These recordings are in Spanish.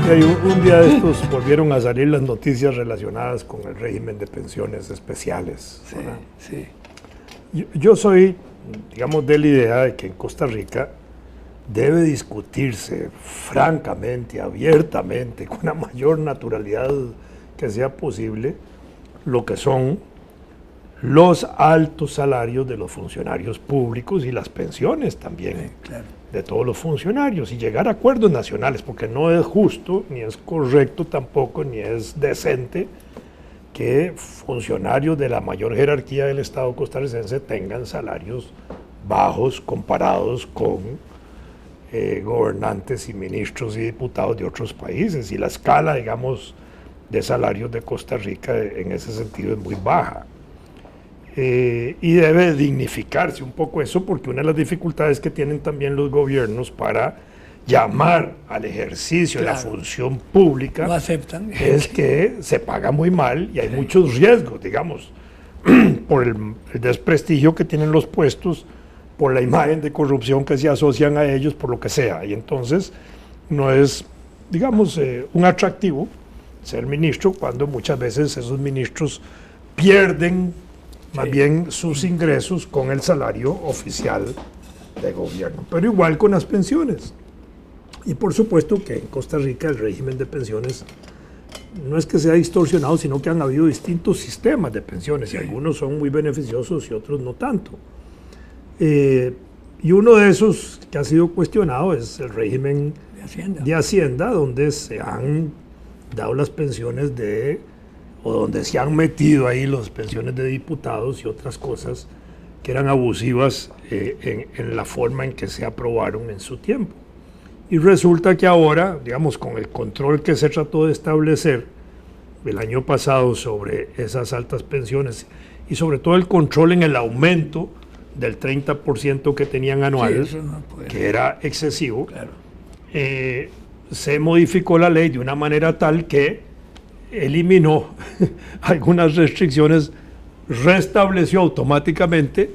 Y hay un día de estos volvieron a salir las noticias relacionadas con el régimen de pensiones especiales. Sí, sí. Yo soy, digamos, de la idea de que en Costa Rica debe discutirse francamente, abiertamente, con la mayor naturalidad que sea posible, lo que son los altos salarios de los funcionarios públicos y las pensiones también, Sí, claro. de todos los funcionarios, y llegar a acuerdos nacionales, porque no es justo, ni es correcto tampoco, ni es decente que funcionarios de la mayor jerarquía del Estado costarricense tengan salarios bajos comparados con gobernantes y ministros y diputados de otros países, y la escala, digamos, de salarios de Costa Rica en ese sentido es muy baja. Y debe dignificarse un poco eso, porque una de las dificultades que tienen también los gobiernos para llamar al ejercicio de la función pública No aceptan. es que se paga muy mal y hay muchos riesgos, digamos, por el desprestigio que tienen los puestos, por la imagen de corrupción que se asocian a ellos, por lo que sea. Y entonces no es, digamos, un atractivo ser ministro cuando muchas veces esos ministros pierden más bien sus ingresos con el salario oficial de gobierno. Pero igual con las pensiones. Y por supuesto que en Costa Rica el régimen de pensiones no es que sea distorsionado, sino que han habido distintos sistemas de pensiones, y algunos son muy beneficiosos y otros no tanto. Y uno de esos que ha sido cuestionado es el régimen de Hacienda, donde se han dado las pensiones o donde se han metido ahí las pensiones de diputados y otras cosas que eran abusivas en la forma en que se aprobaron en su tiempo. Y resulta que ahora, digamos, con el control que se trató de establecer el año pasado sobre esas altas pensiones y sobre todo el control en el aumento del 30% que tenían anual, Sí, que era excesivo, claro. Se modificó la ley de una manera tal que eliminó algunas restricciones, restableció automáticamente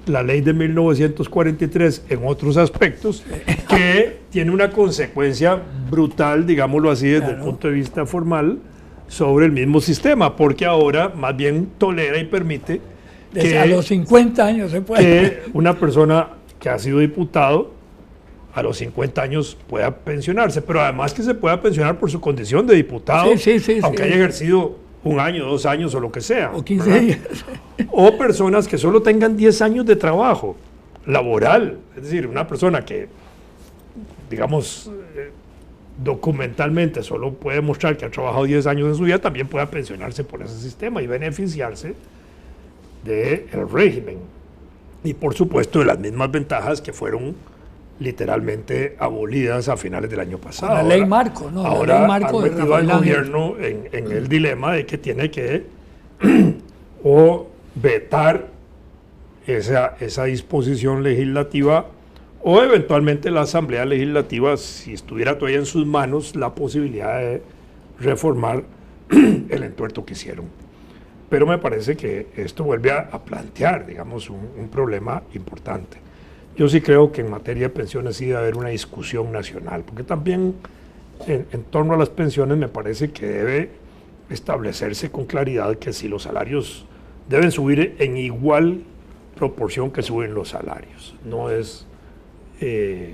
la ley de 1943 en otros aspectos, que tiene una consecuencia brutal, digámoslo así, desde el punto de vista formal, sobre el mismo sistema, porque ahora más bien tolera y permite que a los 50 años se puede. Que una persona que ha sido diputado a los 50 años pueda pensionarse, pero además que se pueda pensionar por su condición de diputado, aunque haya ejercido 1 año, 2 años o lo que sea. O 15 días. O personas que solo tengan 10 años de trabajo laboral, es decir, una persona que, digamos, documentalmente solo puede mostrar que ha trabajado 10 años en su vida, también pueda pensionarse por ese sistema y beneficiarse del régimen. Y por supuesto de las mismas ventajas que fueron literalmente abolidas a finales del año pasado. La ley marco, ¿no? Ahora la ley marco han metido al gobierno en el dilema de que tiene que o vetar esa disposición legislativa, o eventualmente la Asamblea Legislativa, si estuviera todavía en sus manos, la posibilidad de reformar el entuerto que hicieron. Pero me parece que esto vuelve a plantear, digamos, un problema importante. Yo sí creo que en materia de pensiones sí debe haber una discusión nacional, porque también en torno a las pensiones me parece que debe establecerse con claridad que si los salarios deben subir en igual proporción que suben los salarios. No es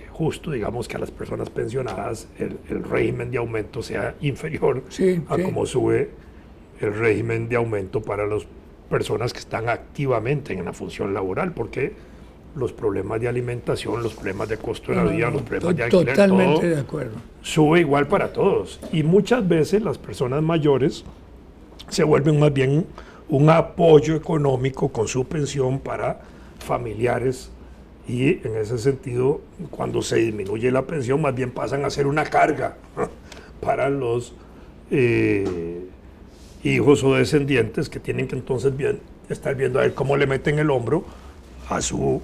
justo, digamos, que a las personas pensionadas el régimen de aumento sea inferior a cómo sube el régimen de aumento para las personas que están activamente en la función laboral, porque los problemas de alimentación, los problemas de costo de la vida, los problemas de alquiler, totalmente todo de acuerdo. Sube igual para todos. Y muchas veces las personas mayores se vuelven más bien un apoyo económico con su pensión para familiares, y en ese sentido, cuando se disminuye la pensión, más bien pasan a ser una carga para los hijos o descendientes, que tienen que entonces estar viendo a ver cómo le meten el hombro a su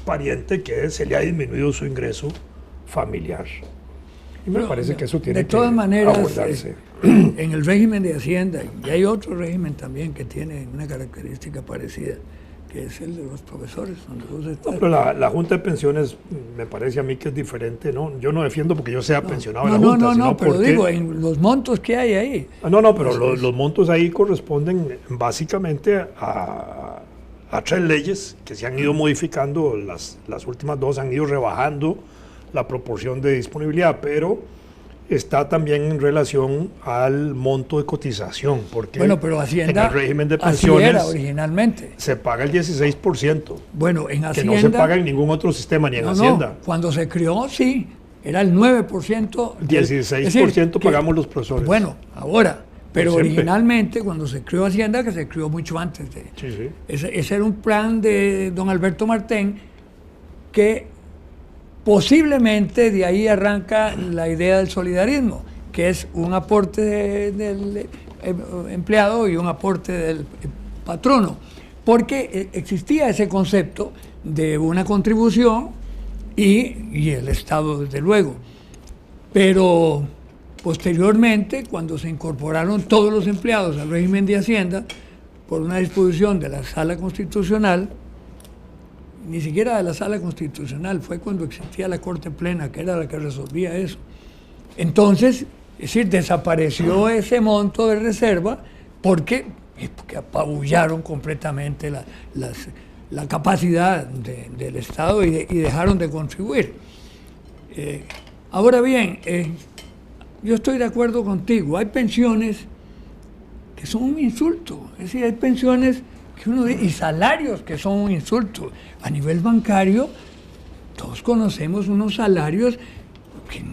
pariente que se le ha disminuido su ingreso familiar. Y me parece que eso tiene que abordarse. En el régimen de Hacienda, y hay otro régimen también que tiene una característica parecida, que es el de los profesores, donde vos No, estás. pero la Junta de Pensiones me parece a mí que es diferente, ¿no? Yo no defiendo porque yo sea pensionado en la Junta, sino pero porque... digo, en los montos que hay ahí. No, pero los montos ahí corresponden básicamente a 3 leyes que se han ido modificando, las últimas 2 han ido rebajando la proporción de disponibilidad, pero está también en relación al monto de cotización, porque Bueno, pero Hacienda, en el régimen de así pensiones era originalmente. se paga el 16%, Bueno, en que Hacienda... no se paga en ningún otro sistema, ni en Hacienda. Cuando se creó, sí, era el 9%. 16% es decir, pagamos los profesores. Bueno, ahora, pero Siempre. originalmente cuando se creó Hacienda, que se creó mucho antes de... Sí, sí. Ese era un plan de don Alberto Martén que posiblemente de ahí arranca la idea del solidarismo, que es un aporte del empleado y un aporte del patrono, porque existía ese concepto de una contribución y el Estado, desde luego. Pero posteriormente, cuando se incorporaron todos los empleados al régimen de Hacienda, por una disposición de la Sala Constitucional, ni siquiera de la Sala Constitucional, fue cuando existía la Corte Plena, que era la que resolvía eso. Entonces, es decir, desapareció ese monto de reserva porque apabullaron completamente la capacidad del Estado y dejaron de contribuir. Ahora bien, yo estoy de acuerdo contigo, hay pensiones que son un insulto, es decir, hay pensiones que y salarios que son un insulto. A nivel bancario, todos conocemos unos salarios que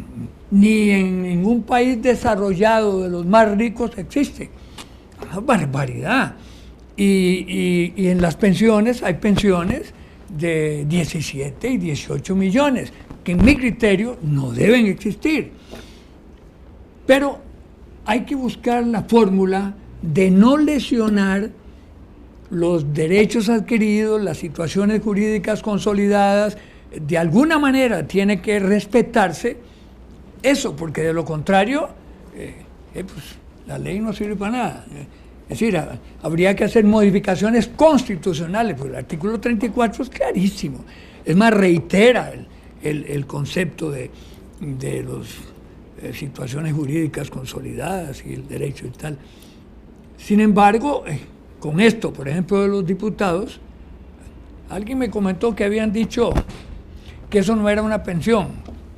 ni en ningún país desarrollado de los más ricos existen. Una barbaridad. Y en las pensiones hay pensiones de 17 y 18 millones, que en mi criterio no deben existir. Pero hay que buscar la fórmula de no lesionar los derechos adquiridos, las situaciones jurídicas consolidadas. De alguna manera tiene que respetarse eso, porque de lo contrario, pues, la ley no sirve para nada. Es decir, habría que hacer modificaciones constitucionales, porque el artículo 34 es clarísimo. Es más, reitera el concepto de las situaciones jurídicas consolidadas y el derecho y tal. Sin embargo, con esto, por ejemplo, de los diputados, alguien me comentó que habían dicho que eso no era una pensión,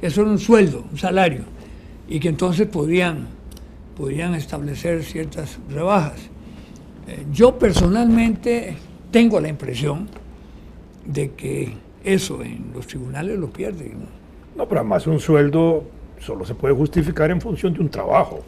que eso era un sueldo, un salario, y que entonces podían establecer ciertas rebajas. Yo personalmente tengo la impresión de que eso en los tribunales lo pierden, No, pero además un sueldo solo se puede justificar en función de un trabajo.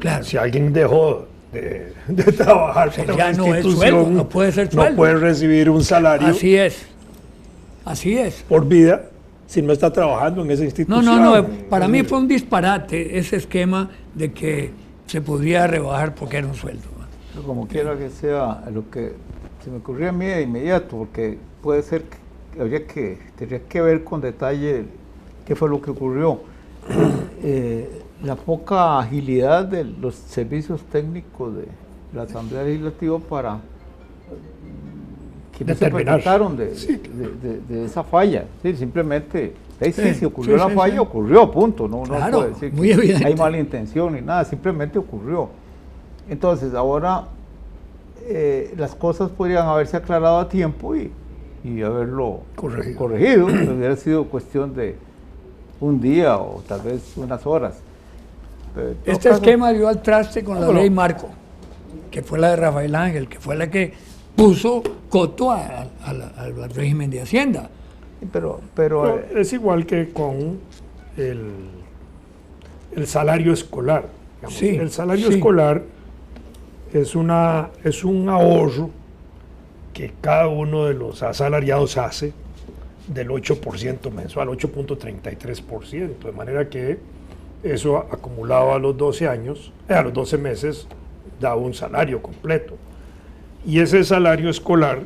Claro. Si alguien dejó de trabajar para ya una no es institución, sueldo, no puede ser sueldo. no puede recibir un salario Así es. por vida si no está trabajando en esa institución. No, para mí fue un disparate ese esquema de que se podría rebajar porque era un sueldo. Como quiera que sea, lo que se me ocurrió a mí de inmediato, porque puede ser que tendría que ver con detalle qué fue lo que ocurrió. La poca agilidad de los servicios técnicos de la Asamblea Legislativa para que no se percataron de esa falla. Sí, simplemente, si ocurrió la falla, ocurrió, punto. No claro, puede decir muy que evidente. hay mala intención ni nada, simplemente ocurrió. Entonces, ahora las cosas podrían haberse aclarado a tiempo y haberlo corregido. Hubiera sido cuestión de un día o tal vez unas horas. Este esquema dio al traste con la ley Marco, que fue la de Rafael Ángel, que fue la que puso coto al régimen de Hacienda. Pero es igual que con el salario escolar. Sí, el salario escolar es un ahorro que cada uno de los asalariados hace del 8% mensual, 8.33%, de manera que eso acumulado a los 12 años, a los 12 meses, da un salario completo. Y ese salario escolar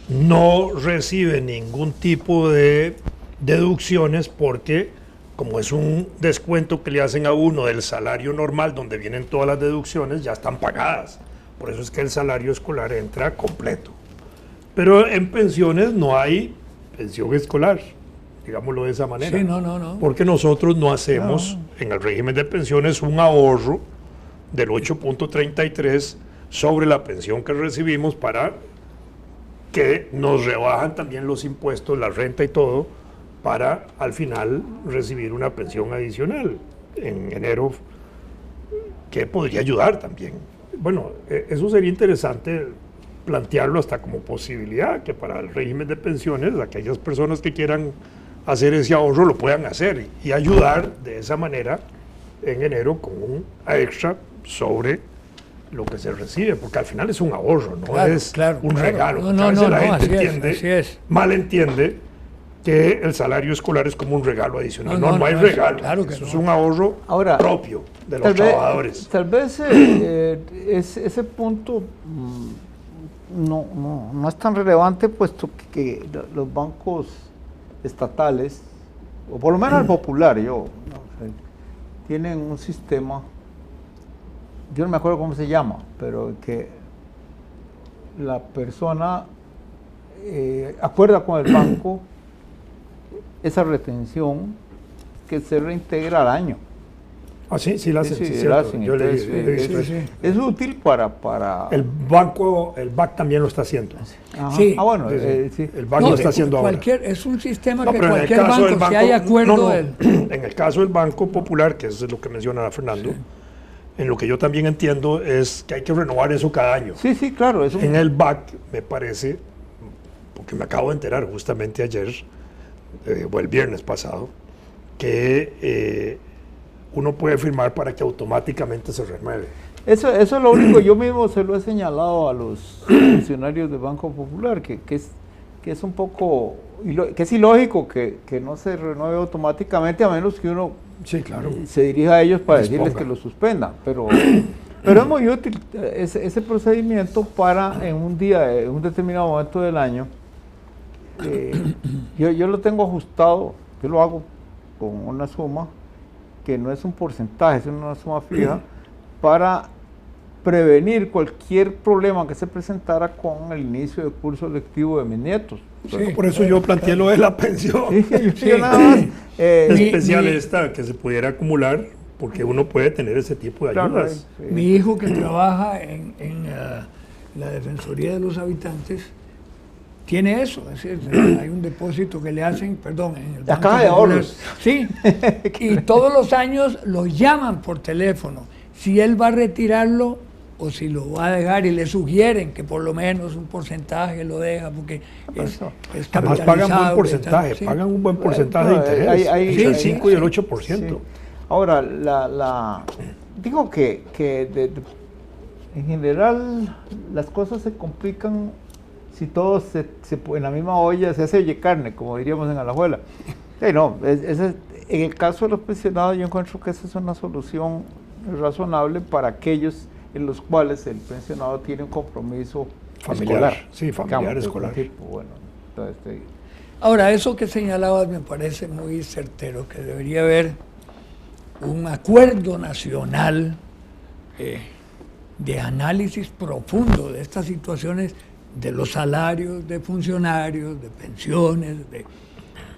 no recibe ningún tipo de deducciones porque, como es un descuento que le hacen a uno del salario normal, donde vienen todas las deducciones, ya están pagadas. Por eso es que el salario escolar entra completo. Pero en pensiones no hay pensión escolar, digámoslo de esa manera. Sí, no. Porque nosotros no hacemos en el régimen de pensiones un ahorro del 8.33 sobre la pensión que recibimos para que nos rebajan también los impuestos, la renta y todo, para al final recibir una pensión adicional en enero, que podría ayudar también. Bueno, eso sería interesante plantearlo hasta como posibilidad, que para el régimen de pensiones, aquellas personas que quieran hacer ese ahorro lo puedan hacer y ayudar de esa manera en enero con un extra sobre lo que se recibe, porque al final es un ahorro, no es un regalo. No, a veces la gente así entiende, es. malentiende que el salario escolar es como un regalo adicional. No hay regalo. Claro que eso es un ahorro propio de los trabajadores. Tal vez ese punto no es tan relevante, puesto que los bancos estatales, o por lo menos el popular, tienen un sistema, yo no me acuerdo cómo se llama, pero que la persona acuerda con el banco esa retención que se reintegra al año. Ah, sí, la hacen. Sí, sí, la hacen. Yo es útil para... El BAC también lo está haciendo. Sí. Bueno, sí. El BAC lo está haciendo ahora. Es un sistema que cualquier banco, si hay acuerdo... En el caso del Banco Popular, que es lo que menciona Fernando, en lo que yo también entiendo es que hay que renovar eso cada año. Sí, claro. En el BAC, me parece, porque me acabo de enterar justamente ayer, o el viernes pasado, que uno puede firmar para que automáticamente se renueve. Eso es lo único, yo mismo se lo he señalado a los funcionarios del Banco Popular, que es un poco, que es ilógico que no se renueve automáticamente, a menos que uno se dirija a ellos para decirles que lo suspendan, pero es muy útil ese procedimiento para en un determinado momento del año. Yo lo tengo ajustado, yo lo hago con una suma que no es un porcentaje, es una suma fija, para prevenir cualquier problema que se presentara con el inicio del curso lectivo de mis nietos. Por eso yo planteé lo de la pensión. Nada más, especial que se pudiera acumular, porque uno puede tener ese tipo de ayudas. Mi hijo, que trabaja en la Defensoría de los Habitantes, tiene eso, es decir, hay un depósito que le hacen, en el la caja de ahorros. Sí, y todos los años lo llaman por teléfono, si él va a retirarlo o si lo va a dejar, y le sugieren que por lo menos un porcentaje lo deja, porque es además pagan un buen porcentaje, pagan un buen porcentaje de interés, entre el 5 y el 8%. Sí. Ahora, digo que en general las cosas se complican si todo en la misma olla se hace oye carne, como diríamos en Alajuela. En el caso de los pensionados, yo encuentro que esa es una solución razonable para aquellos en los cuales el pensionado tiene un compromiso familiar, escolar. Escolar. Ahora, eso que señalabas me parece muy certero, que debería haber un acuerdo nacional de análisis profundo de estas situaciones, de los salarios de funcionarios, de pensiones,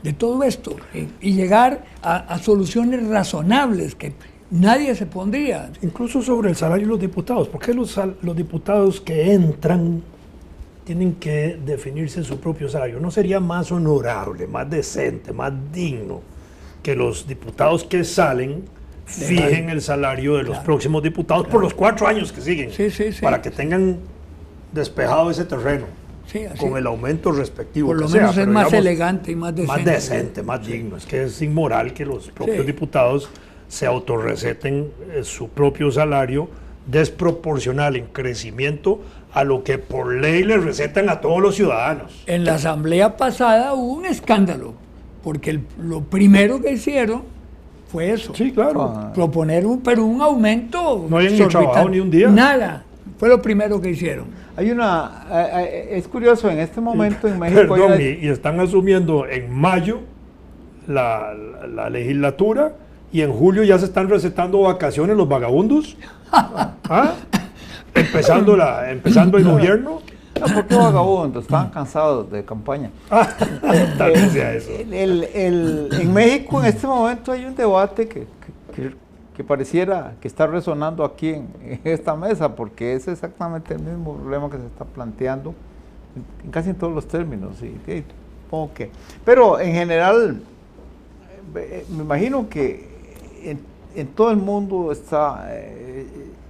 de todo esto, y llegar a soluciones razonables que nadie se pondría. Incluso sobre el salario de los diputados. ¿Por qué los diputados que entran tienen que definirse su propio salario? ¿No sería más honorable, más decente, más digno que los diputados que salen fijen el salario de los próximos diputados por los 4 años que siguen? Para que tengan despejado ese terreno con el aumento respectivo. Por lo menos es más elegante y más decente. Más decente, más digno. Es que es inmoral que los propios diputados se autorreceten su propio salario desproporcional en crecimiento a lo que por ley le recetan a todos los ciudadanos. En la asamblea pasada hubo un escándalo, porque lo primero que hicieron fue eso. Sí, claro. Proponer un aumento. No habían ni trabajado ni un día. Nada. Fue lo primero que hicieron. Es curioso, en este momento en México... Perdón, y están asumiendo en mayo la legislatura, y en julio ya se están recetando vacaciones los vagabundos. empezando el gobierno. No, ¿por qué vagabundo? Estaban cansados de campaña. Tal vez sea eso. En México en este momento hay un debate que pareciera que está resonando aquí en esta mesa, porque es exactamente el mismo problema que se está planteando en casi en todos los términos. Y supongo que, pero en general, me imagino que en todo el mundo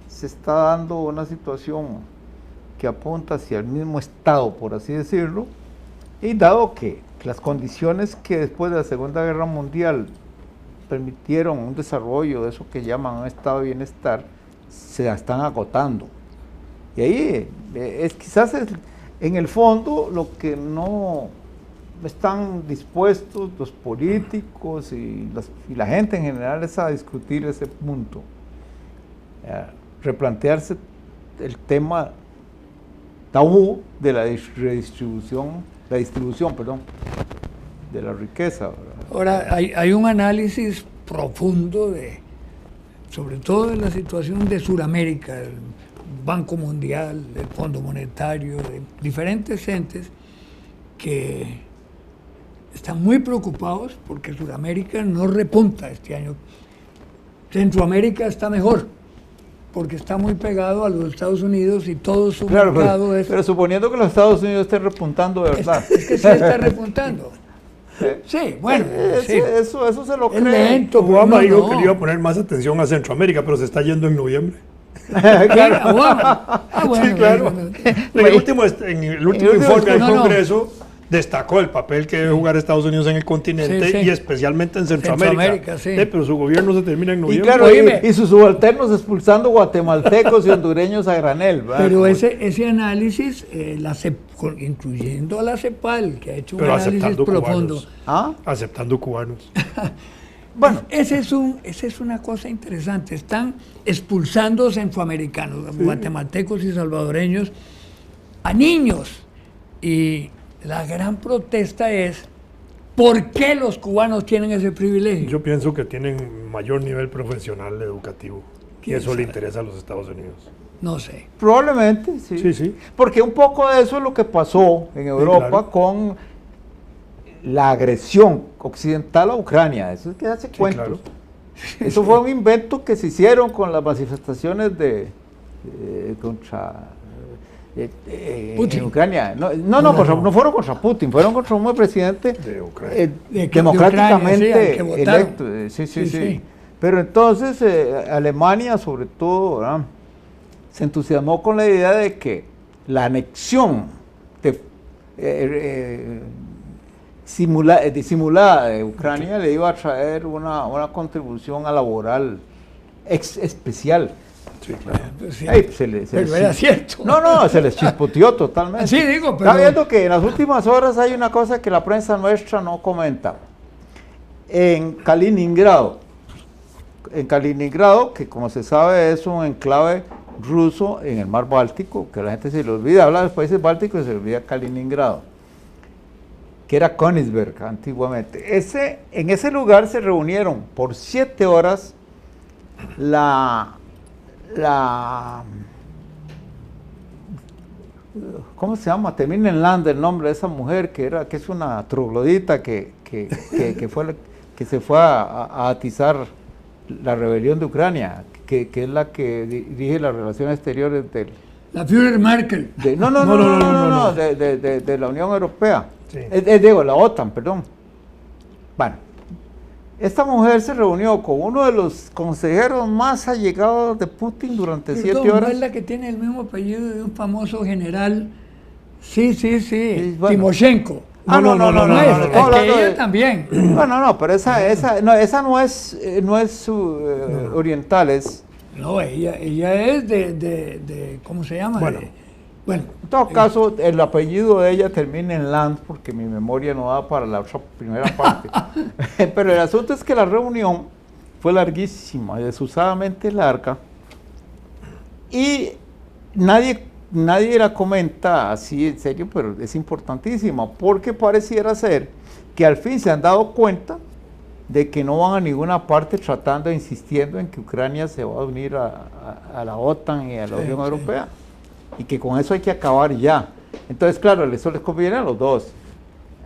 se está dando una situación que apunta hacia el mismo estado, por así decirlo, y dado que las condiciones que después de la Segunda Guerra Mundial permitieron un desarrollo de eso que llaman un estado de bienestar, se están agotando. Y ahí quizás en el fondo lo que no están dispuestos los políticos y la gente en general es a discutir ese punto, replantearse el tema tabú de la distribución de la riqueza, ¿verdad? Ahora, hay un análisis profundo sobre todo de la situación de Sudamérica, el Banco Mundial, el Fondo Monetario, de diferentes entes que están muy preocupados porque Sudamérica no repunta este año. Centroamérica está mejor, porque está muy pegado a los Estados Unidos y todo su mercado es... Pero suponiendo que los Estados Unidos estén repuntando de verdad. Es que sí está repuntando. Sí, bueno. Sí. Eso se lo Es cree. lento. Obama dijo que le iba a poner más atención a Centroamérica, pero se está yendo en noviembre. Claro. Obama. Bueno, sí, claro. En el último informe del Congreso destacó el papel que debe jugar Estados Unidos en el continente, y especialmente en Centroamérica. Sí. Pero su gobierno se termina en noviembre. Y claro, y sus subalternos expulsando guatemaltecos y hondureños a granel, ¿verdad? Pero ese análisis, incluyendo a la CEPAL, que ha hecho un análisis profundo. Aceptando cubanos. Bueno, esa es una cosa interesante. Están expulsando centroamericanos, guatemaltecos y salvadoreños, a niños. Y la gran protesta es, ¿por qué los cubanos tienen ese privilegio? Yo pienso que tienen mayor nivel profesional educativo y eso le interesa a los Estados Unidos. No sé. Probablemente, sí. Sí. Porque un poco de eso es lo que pasó en Europa, claro, con la agresión occidental a Ucrania. Eso es que hace cuentos. Claro. Eso fue un invento que se hicieron con las manifestaciones contra en Ucrania. No fueron contra Putin, fueron contra un presidente democráticamente electo. Sí. Pero entonces Alemania, sobre todo, ¿verdad?, se entusiasmó con la idea de que la anexión disimulada de Ucrania le iba a traer una contribución a laboral especial. Sí, claro. Pero era cierto. No, se les chispoteó totalmente. Sí, digo, pero... Está viendo que en las últimas horas hay una cosa que la prensa nuestra no comenta. En Kaliningrado, que como se sabe es un enclave ruso en el mar Báltico, que la gente se le olvida, habla de los países bálticos y se le olvida Kaliningrado, que era Königsberg antiguamente. En ese lugar se reunieron por 7 horas ¿cómo se llama? Termina en Land el nombre de esa mujer que es una troglodita que se fue a atizar la rebelión de Ucrania, que es la que dirige las relaciones exteriores la Führer Merkel. De la Unión Europea. Sí. Digo, la OTAN, perdón. Bueno, esta mujer se reunió con uno de los consejeros más allegados de Putin durante 7 horas. ¿No es la que tiene el mismo apellido de un famoso general? Sí, bueno. Timoshenko. Ella también. No, pero esa no es oriental, es... No, ella es de ¿cómo se llama? Bueno, en todo caso, el apellido de ella termina en Land, porque mi memoria no da para la otra primera parte. Pero el asunto es que la reunión fue larguísima, desusadamente larga, y nadie la comenta así en serio, pero es importantísima, porque pareciera ser que al fin se han dado cuenta de que no van a ninguna parte insistiendo en que Ucrania se va a unir a la OTAN y a la Unión Europea. y que con eso hay que acabar ya. Entonces, claro, eso les conviene a los dos,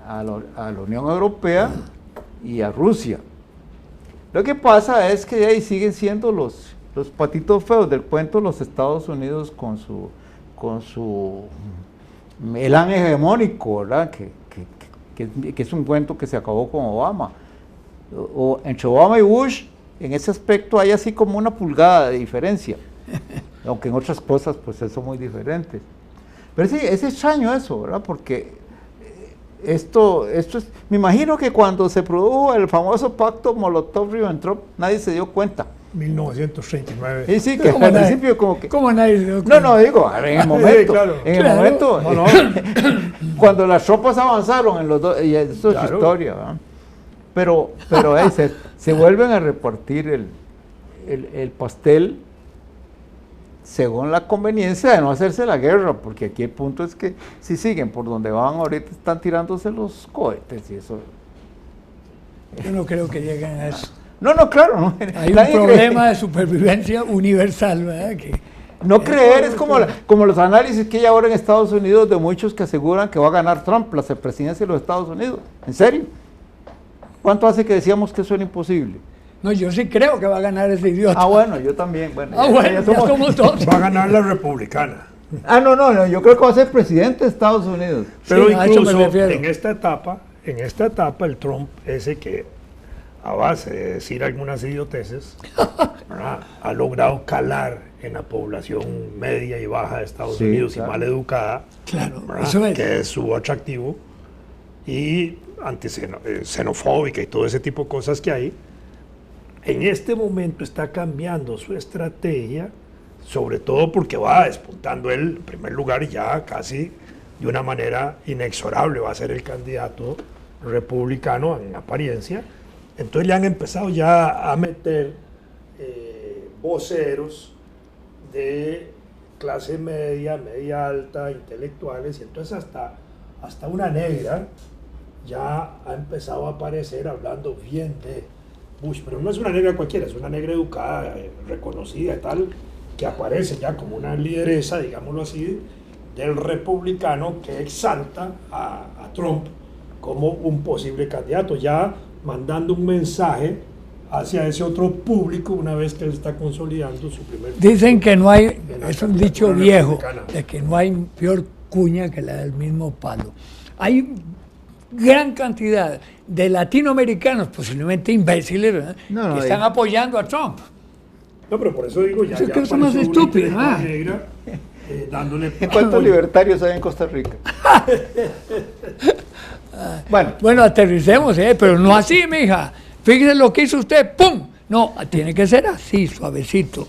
a la Unión Europea y a Rusia. Lo que pasa es que ahí siguen siendo los patitos feos del cuento los Estados Unidos con su Elan hegemónico, ¿verdad? Que es un cuento que se acabó con Obama. O entre Obama y Bush, en ese aspecto hay así como una pulgada de diferencia, aunque en otras cosas pues son muy diferentes. Pero sí, es extraño eso, ¿verdad? Porque esto es, me imagino que cuando se produjo el famoso pacto Molotov-Ribbentrop, nadie se dio cuenta. 1939. Y sí, que al principio como que... ¿Cómo nadie se dio cuenta? No, digo, en el momento, Sí, claro. en el momento, cuando las tropas avanzaron en los dos, y esto es Claro. historia, ¿verdad? Pero se vuelven a repartir el pastel según la conveniencia de no hacerse la guerra, porque aquí el punto es que si siguen por donde van ahorita están tirándose los cohetes y eso. Yo no creo que lleguen a eso. No, claro, no. Hay un Nadie problema de supervivencia universal, ¿verdad? no creer es como los análisis que hay ahora en Estados Unidos de muchos que aseguran que va a ganar Trump la presidencia de los Estados Unidos. ¿En serio? ¿Cuánto hace que decíamos que eso era imposible? No, yo sí creo que va a ganar ese idiota. Bueno, yo también. Bueno, Ya somos dos. Va a ganar la republicana. No, yo creo que va a ser presidente de Estados Unidos. Pero Sí, a eso me incluso refiero. en esta etapa el Trump ese que a base de decir algunas idioteces, ¿verdad?, ha logrado calar en la población media y baja de Estados Sí, Unidos claro. y mal educada, Claro, ¿verdad?, eso es. que es su atractivo, y xenofóbica y todo ese tipo de cosas que hay. En este momento está cambiando su estrategia, sobre todo porque va despuntando él en primer lugar y ya casi de una manera inexorable va a ser el candidato republicano en apariencia. Entonces le han empezado ya a meter voceros de clase media, media alta, intelectuales, y entonces hasta una negra ya ha empezado a aparecer hablando bien de Bush, pero no es una negra cualquiera, es una negra educada, reconocida y tal, que aparece ya como una lideresa, digámoslo así, del republicano que exalta a Trump como un posible candidato, ya mandando un mensaje hacia ese otro público una vez que él está consolidando su primer... Dicen que no hay, la es un candidatura dicho viejo, republicana. de que no hay peor cuña que la del mismo palo. Hay gran cantidad de latinoamericanos, posiblemente imbéciles, ¿verdad?, No, que están apoyando a Trump. No, pero por eso digo, ya Eso es que eso apareció más una estúpido, intelectual ¿ah? negra, dándole... ¿En cuántos libertarios hay en Costa Rica? Bueno, Bueno, aterricemos, pero no así, mija. Fíjese lo que hizo usted, ¡pum! No, tiene que ser así, suavecito.